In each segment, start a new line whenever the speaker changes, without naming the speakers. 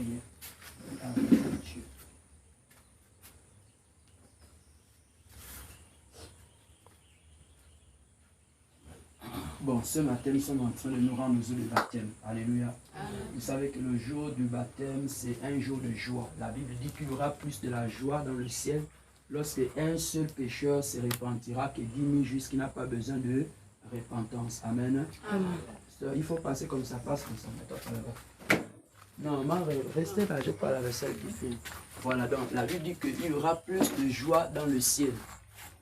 prier. Bon, ce matin, nous sommes en train de nous rendre aux eaux de baptême. Alléluia. Amen. Vous savez que le jour du baptême, c'est un jour de joie. La Bible dit qu'il y aura plus de la joie dans le ciel lorsque un seul pécheur se repentira que 10 000 justes qui n'a pas besoin de repentance. Amen. Amen. Il faut passer comme ça, passe comme ça. Non, restez là, je parle avec celle qui filme. Voilà, donc la Bible dit qu'il y aura plus de joie dans le ciel.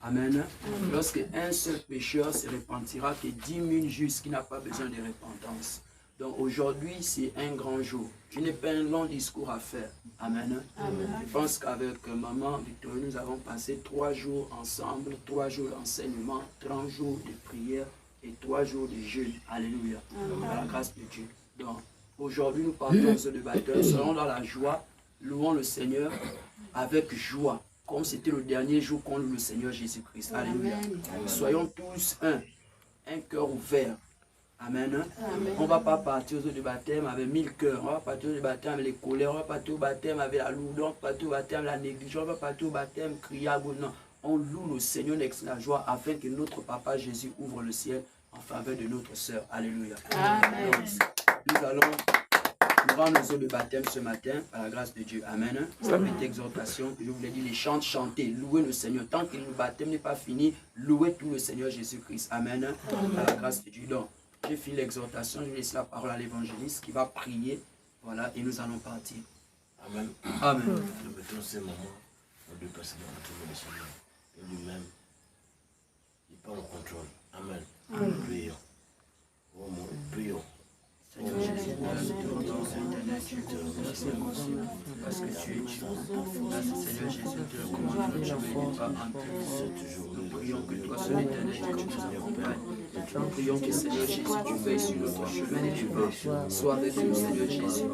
Amen. Lorsque un seul pécheur se repentira que 10 000 justes qui n'ont pas besoin de repentance. Donc aujourd'hui, c'est un grand jour. Je n'ai pas un long discours à faire. Amen. Amen. Je pense qu'avec maman Victorie, nous avons passé 3 jours ensemble, 3 jours d'enseignement, 30 jours de prière et 3 jours de jeûne. Alléluia. Par la grâce de Dieu. Donc aujourd'hui, nous partons de baptême, nous serons dans la joie, louons le Seigneur avec joie. Comme c'était le dernier jour qu'on loue le Seigneur Jésus-Christ. Alléluia. Soyons tous un cœur ouvert. Amen. Amen. On ne va pas partir au baptême avec 1000 cœurs. On va partir au baptême avec les colères. On va partir au baptême avec la lourdeur. On va partir au baptême avec la négligence. On va partir au baptême crier. Non. On loue le Seigneur avec la joie afin que notre Papa Jésus ouvre le ciel en faveur de notre sœur. Alléluia. Amen. Donc, nous allons nous rendre aux eaux de baptême ce matin, par la grâce de Dieu. Amen. Ça fait une exhortation. Je vous l'ai dit, les chants, chanter, louer le Seigneur. Tant que le baptême n'est pas fini, louer tout le Seigneur Jésus-Christ. Amen. Par la grâce de Dieu. Donc, j'ai fini l'exhortation. Je laisse la parole à l'évangéliste qui va prier. Voilà, et nous allons partir.
Amen.
Amen.
Nous mettons ces moments de passer dans le trône du Seigneur. Et lui-même, il prend le contrôle. Amen. Amen. Prions. Oh mon, prions.
Seigneur Jésus, merci parce que tu es Dieu. Merci Seigneur Jésus, tu le commandes, tu ne veux pas entrer. Nous prions que toi, seul éternel, que tu nous accompagnes. Nous prions que Seigneur Jésus, tu veilles sur notre chemin et tu vas. Sois avec nous, Seigneur Jésus.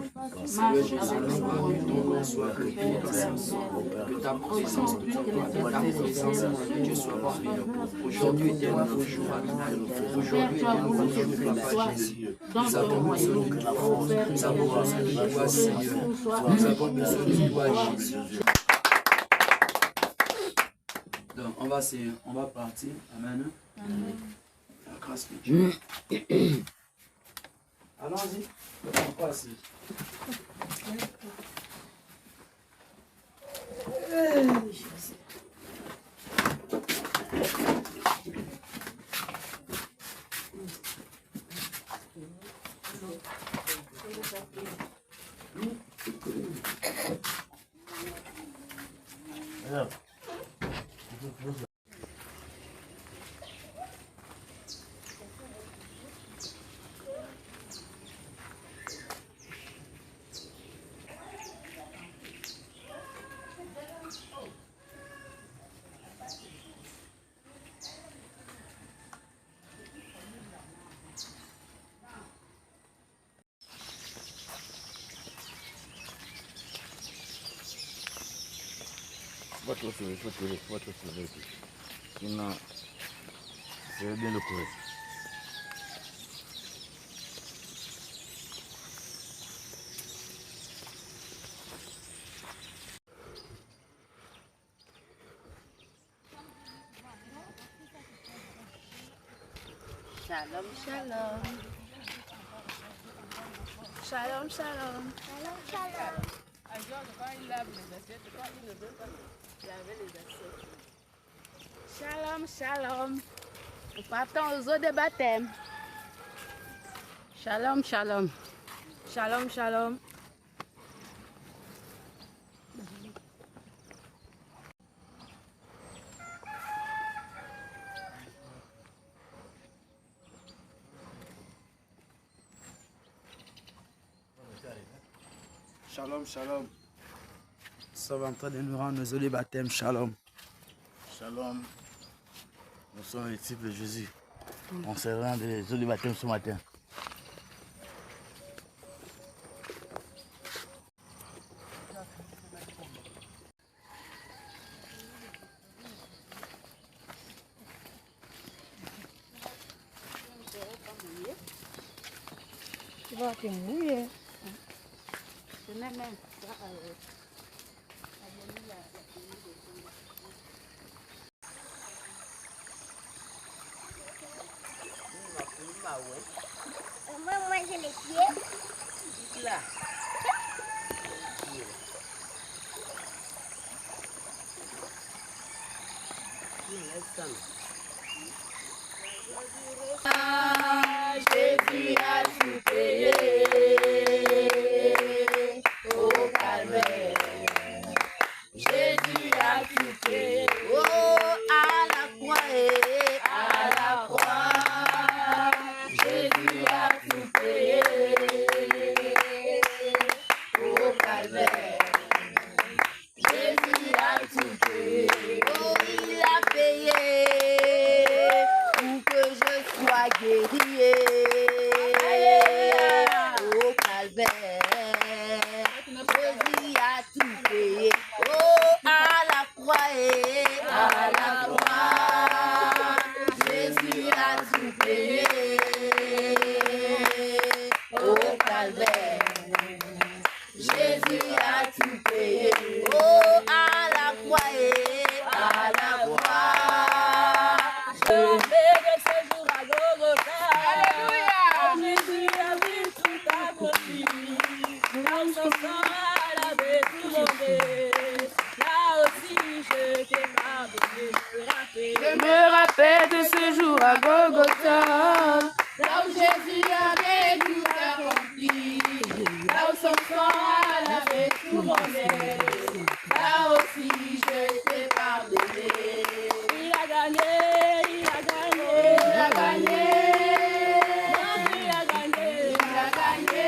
Seigneur Jésus, que ton nom soit glorifié dans ce monde. Que ta présence, que ta présence, Dieu soit parmi nous. Aujourd'hui est un nouveau jour, aujourd'hui est un nouveau jour, Papa Jésus. Nous avons besoin de toi, nous avons besoin de toi, Seigneur. Nous avons besoin de toi, Jésus. Donc, on va partir. Amen. Amen. La grâce de Dieu. Allons-y. On passe.
Votre sourire. Sinon, c'est bien le courir.
Shalom, shalom. Shalom, shalom. Shalom, shalom. Shalom, shalom. Nous partons aux eaux de baptême. Shalom, shalom. Shalom, shalom.
Shalom, shalom. Nous sommes en train de nous rendre aux eaux de baptême. Shalom.
Shalom. Nous sommes les disciples de Jésus. On se rend des eaux de baptême ce matin.
Tu vas te mouiller.
Maman, j'ai les pieds.
Là. Jésus a tout payé au calvaire. Jésus a tout payé. Oh, à la croix, Jésus a tout payé au calvaire. Jésus a tout payé. Oh, il a payé pour que je sois guéri au calvaire. Jésus a tout payé. Oh, à la croix, Jésus a tout payé au calvaire. Jésus a tout payé. Oh, à la croix, je vais de ce jour à Golgotha. Alléluia. Jésus a vu tout accompli. Dans son sang, elle avait tout monté. Là aussi, je t'ai pardonné. Je me rappelle de ce jour à Golgotha. Là où Jésus avait tout accompli. Là où son sang, elle avait tout monté. Là aussi, je t'ai pardonné. Il a gagné, il a gagné, il a gagné. Il a gagné, il a gagné.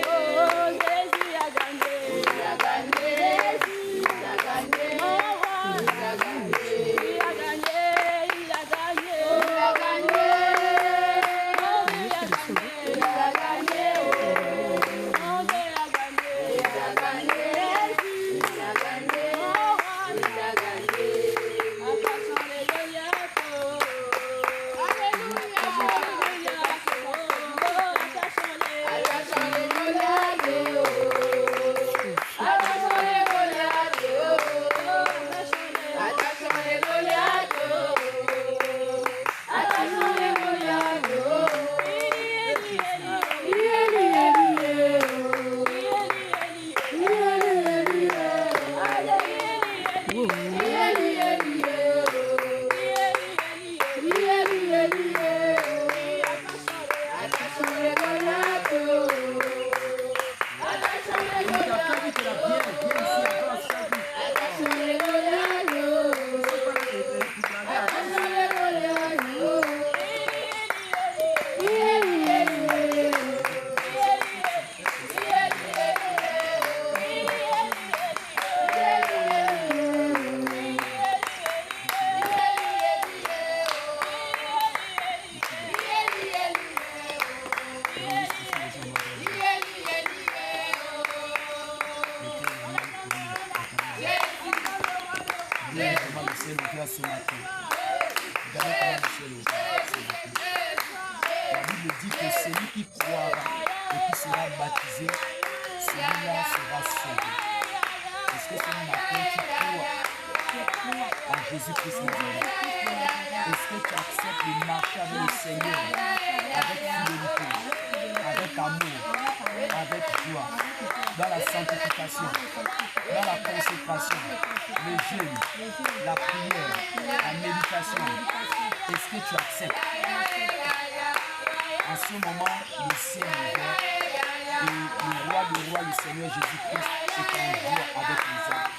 Oh, Jésus a gagné, il a gagné. Jésus, il a gagné. Oh, il a gagné, il a gagné, il a gagné. Il a gagné. Oh, il a gagné, il a gagné. Oh, il a gagné, il a gagné. Jésus, il a gagné. Oh, il a gagné.
Ce matin. Regardez comment le ciel est ouvert ce matin. La Bible dit que celui qui croira et qui sera baptisé, celui-là sera sauvé. Est-ce que ce matin tu crois en Jésus-Christ Nazareth? Est-ce que tu acceptes de marcher avec le Seigneur avec fidélité, avec amour, avec joie, dans la sanctification, dans la consécration, le jeûne, la prière, la méditation? Est-ce que tu acceptes? En ce moment, le ciel est ouvert et le roi des rois, le Seigneur Jésus-Christ, est en joie avec les hommes.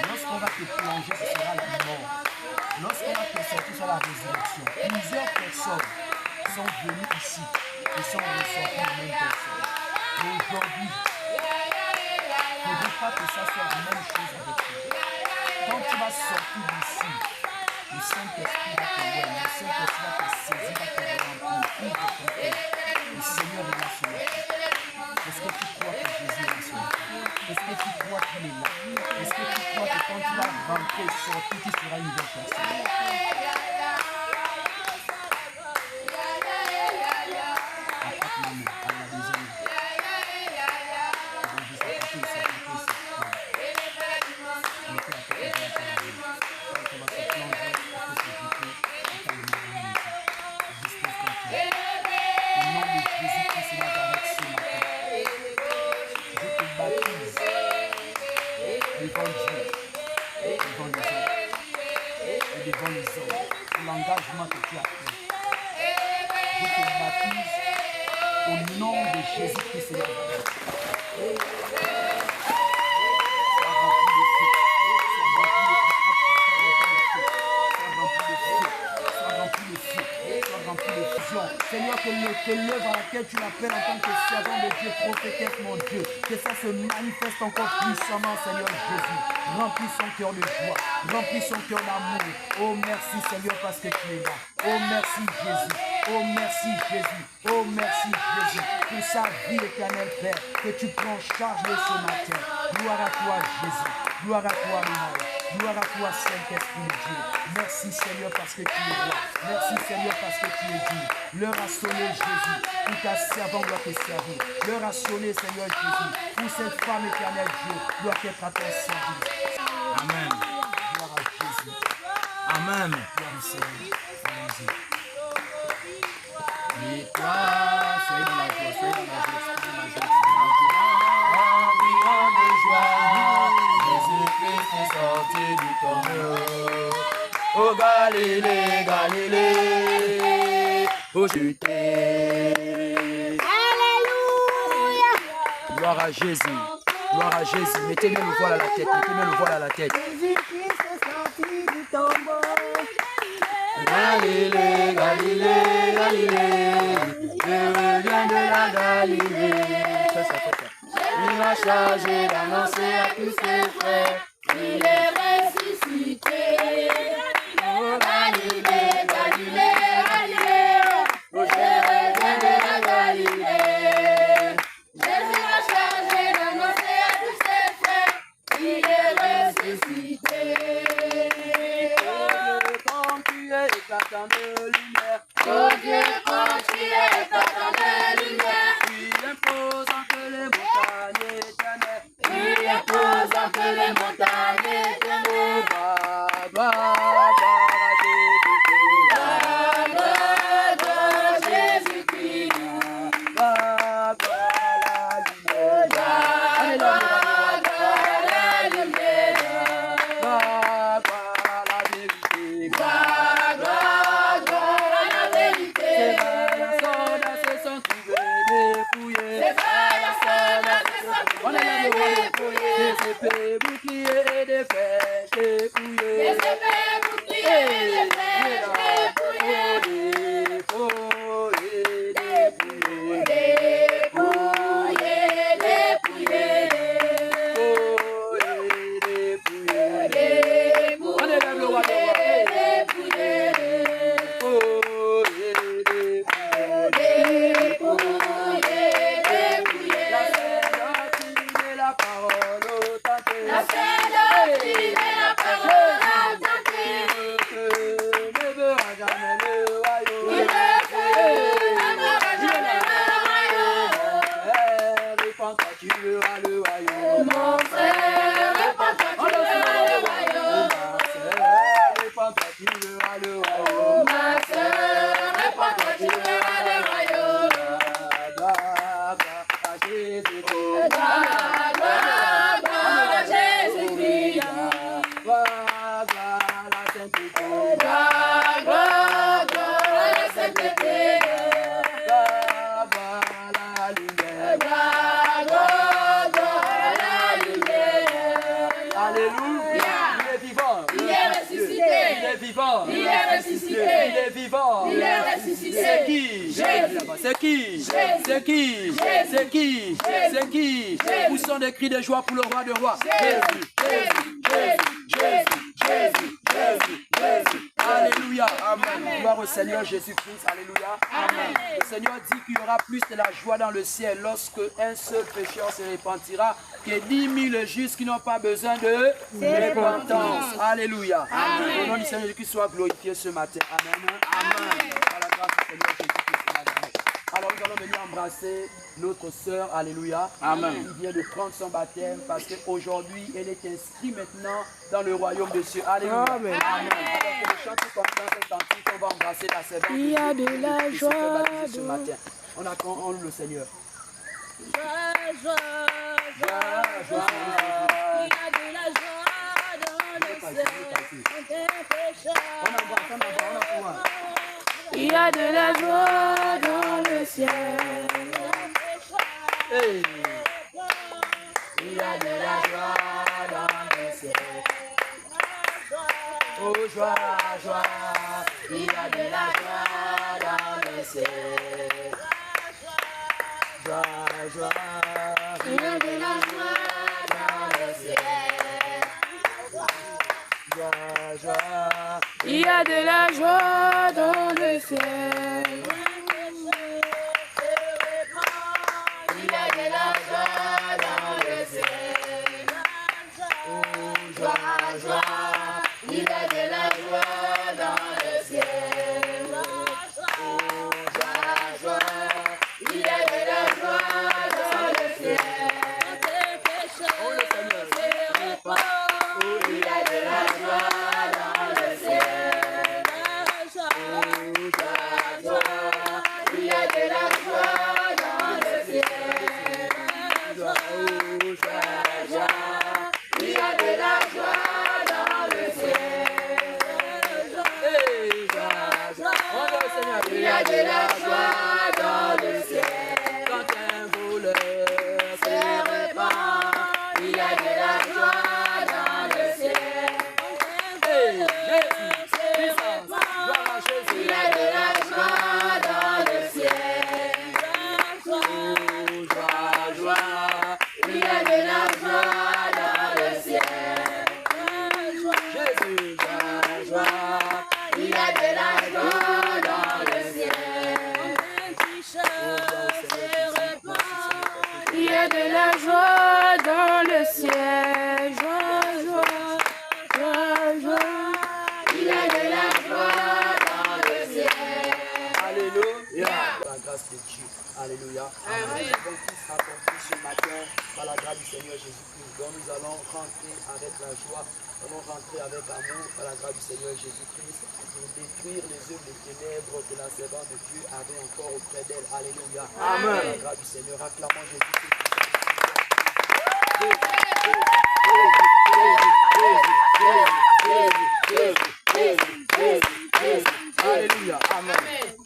Lorsqu'on va te plonger, ce sera la mort. Lorsqu'on va te sortir sur la résurrection, plusieurs personnes sont venues ici et sont ressorties de même personne. Mais aujourd'hui, il ne faudrait pas que ça soit la même chose avec toi. Quand tu vas sortir d'ici, le Saint-Esprit va te voir, le Saint-Esprit va te saisir, va te remplir, ouvre ton cœur. Le Seigneur est là sur la terre. Est-ce que tu crois que Jésus est là sur la terre? Est-ce que tu crois qu'il est là? Est-ce que tu crois que quand tu vas rentrer et sortir, tu seras une nouvelle personne? Apporte-moi à la deuxième. et devant les hommes pour l'engagement que tu as pris. Je te baptise au nom de Jésus-Christ de Nazareth. Sois rempli de feu. Sois rempli de feu. Sois rempli de fusion. Seigneur, que l'œuvre à laquelle tu l'appelles en tant que servant de Dieu, prophétesse, mon Dieu, que ça se manifeste encore puissamment, Seigneur Jésus. Remplis son cœur de joie, remplis son cœur d'amour. Oh merci Seigneur parce que tu es là. Oh merci Jésus. Oh merci Jésus. Oh merci Jésus. Pour sa vie éternelle, Père, que tu prends charge de ce matin. Gloire à toi Jésus. Gloire à toi Marie. Gloire à toi Saint-Esprit de Dieu. Merci Seigneur parce que tu es roi. Merci Seigneur parce que tu es digne. L'heure a sonné Jésus. Pour ta servante doit te servir. L'heure a sonné Seigneur Jésus. Pour cette femme éternelle Dieu doit être à ton service.
Amen.
Gloire à Jésus.
Amen.
Gloire au Seigneur. Allons-y. Et toi, soyez dans la joie, soyez dans la joie, soyez dans la joie,
En de joie, Jésus-Christ est sorti du tombeau. Ô Galilée, Galilée, ô Judée.
Alléluia.
Gloire à Jésus. Gloire à Jésus. Mettez bien le voile à la tête. Mettez bien le voile à la tête.
Jésus-Christ est sorti du tombeau.
Galilée, Galilée, Galilée, je reviens de la Galilée. Il m'a chargé d'annoncer à tous ses frères qu'il est ressuscité. Oh Galilée, Galilée, Galilée, oh je reviens de la Galilée. Jésus m'a chargé d'annoncer à tous ses frères qu'il est ressuscité.
Quand tu es éclatant de lumière,
Oh Dieu, quand tu es éclatant de lumière,
il impose entre les montagnes éternelles.
il impose entre les montagnes éternelles.
Gloire à Jésus-Christ.
Gloire à Jésus-Christ.
Gloire à la lumière.
Gloire à la lumière.
Gloire à la vérité.
Gloire à la vérité.
Ses soldats se sont trouvés dépouillés.
Ses frères et sœurs se sont
On est là
trouvés
de
dépouillés.
des épées, boucliers et des flèches dépouillées.
Des épées, boucliers et des flèches dépouillées.
Dépouillés, dépouillés,
Dépouillés, dépouillés.
dépouillés, dépouillés. On est là, le roi des rois.
Dépouillés,
Dépouillés, dépouillés.
dépouillés, dépouillés.
La sainte doctrine et la parole authentique.
La sainte doctrine et la parole authentique.
Ne verra jamais le royaume.
Il ne jamais le royaume.
Répands-toi, tu verras le royaume.
Mon frère, répands-toi, tu verras le royaume.
Répands-toi, tu verras le royaume.
Ma sœur, répands-toi, tu verras le royaume.
Gloire à Jésus-Christ.
Gloire à Jésus-Christ.
Gloire à la sainteté.
Gloire à la sainteté.
Gloire à la lumière.
Gloire à la lumière.
Alléluia. Il est vivant.
Il est ressuscité.
Il est vivant.
Il est ressuscité.
Il est vivant.
Il est ressuscité.
C'est qui?
Jésus.
C'est qui? C'est qui? C'est qui? C'est qui? Poussons des cris de joie pour le roi de rois. Jésus, Jésus, Jésus, Jésus, Jésus, Jésus. Alléluia. Amen. Gloire au Seigneur Jésus-Christ. Alléluia. Amen. Le Seigneur dit qu'il y aura plus de la joie dans le ciel lorsque un seul pécheur se repentira que 10 000 justes qui n'ont pas besoin de repentance. Alléluia. Amen. Au nom du Seigneur Jésus-Christ soit glorifié ce matin. Amen. Amen. Par la grâce du Seigneur Jésus-Christ. Amen. Alors nous allons venir embrasser notre sœur, alléluia,
Amen.
qui vient de prendre son baptême parce qu'aujourd'hui elle est inscrite maintenant dans le royaume de Dieu. Alléluia. Amen. Alors que le chant tout comme dans cet antique, on va embrasser la servante.
Il y a de la
qui
joie
s'est fait baptiser ce matin. On loue le Seigneur.
Joie, joie, joie, joie. Il y a de la joie dans le ciel. Il y a de la joie dans le ciel.
Hey. Il y a de la joie dans le ciel. Oh joie, joie. Il y a de la joie dans le ciel. Joie, joie. Il y a de la joie dans le ciel. Joie, joie.
Il y a de la joie dans le ciel.
Il y a de la joie dans le ciel. Oh joie, joie. Il y a de la joie dans le ciel. Oh joie, joie. Il y a de la joie dans le ciel. Oh le Seigneur se répand. Oh il y a de la joie dans le ciel. Oh joie, joie. Il y a de la joie dans le ciel. Oh joie, joie. Il y a de la joie dans le ciel. Hey, joie, joie. Oh le Seigneur, il y a de la joie dans le ciel. Quand un voleur se répand, il y a de la joie dans le ciel. Hey, Jésus, puissance, gloire à Jésus. Il y a de la joie dans le ciel. Oh, joie, joie. Il y a de la joie dans le ciel. Jésus, joie, joie. Il y a de la joie dans le ciel.
Il y a de la joie dans le ciel. Joie, joie, joie, joie.
Il y a de la joie dans le ciel. Alléluia. Par la grâce de Dieu. Alléluia. Amen. Nous avons tous accompli ce matin par la grâce du Seigneur Jésus-Christ. Donc nous allons rentrer avec la joie. Nous allons rentrer avec amour par la grâce du Seigneur Jésus-Christ pour détruire les œuvres des ténèbres que la servante de Dieu avait encore auprès d'elle. Alléluia. Amen. Par la grâce du Seigneur, acclamons Jésus-Christ. Alléluia. Amen.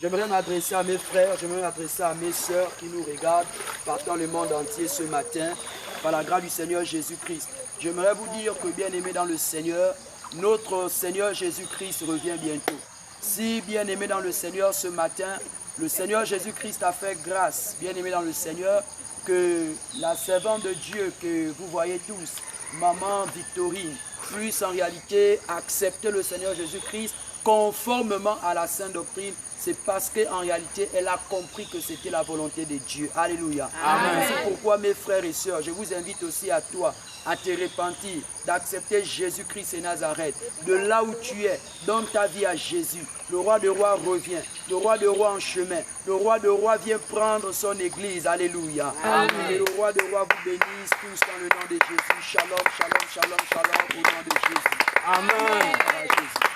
J'aimerais m'adresser à mes frères, j'aimerais m'adresser à mes sœurs qui nous regardent partant le monde entier ce matin par la grâce du Seigneur Jésus-Christ. J'aimerais vous dire que bien-aimés dans le Seigneur, notre Seigneur Jésus-Christ revient bientôt. Si bien-aimés dans le Seigneur ce matin, le Seigneur Jésus-Christ a fait grâce, bien-aimés dans le Seigneur, que la servante de Dieu que vous voyez tous, Maman Victorine, puisse en réalité accepter le Seigneur Jésus-Christ conformément à la sainte doctrine. C'est parce qu'en réalité, elle a compris que c'était la volonté de Dieu. Alléluia. Amen. C'est pourquoi mes frères et sœurs, je vous invite aussi à toi à te repentir, d'accepter Jésus-Christ et Nazareth. De là où tu es, donne ta vie à Jésus. Le roi de rois revient. Le roi de rois en chemin. Le roi de rois vient prendre son église. Alléluia. Amen. Et le roi de rois vous bénisse tous dans le nom de Jésus. Shalom, shalom, shalom, shalom au nom de Jésus. Amen. Amen.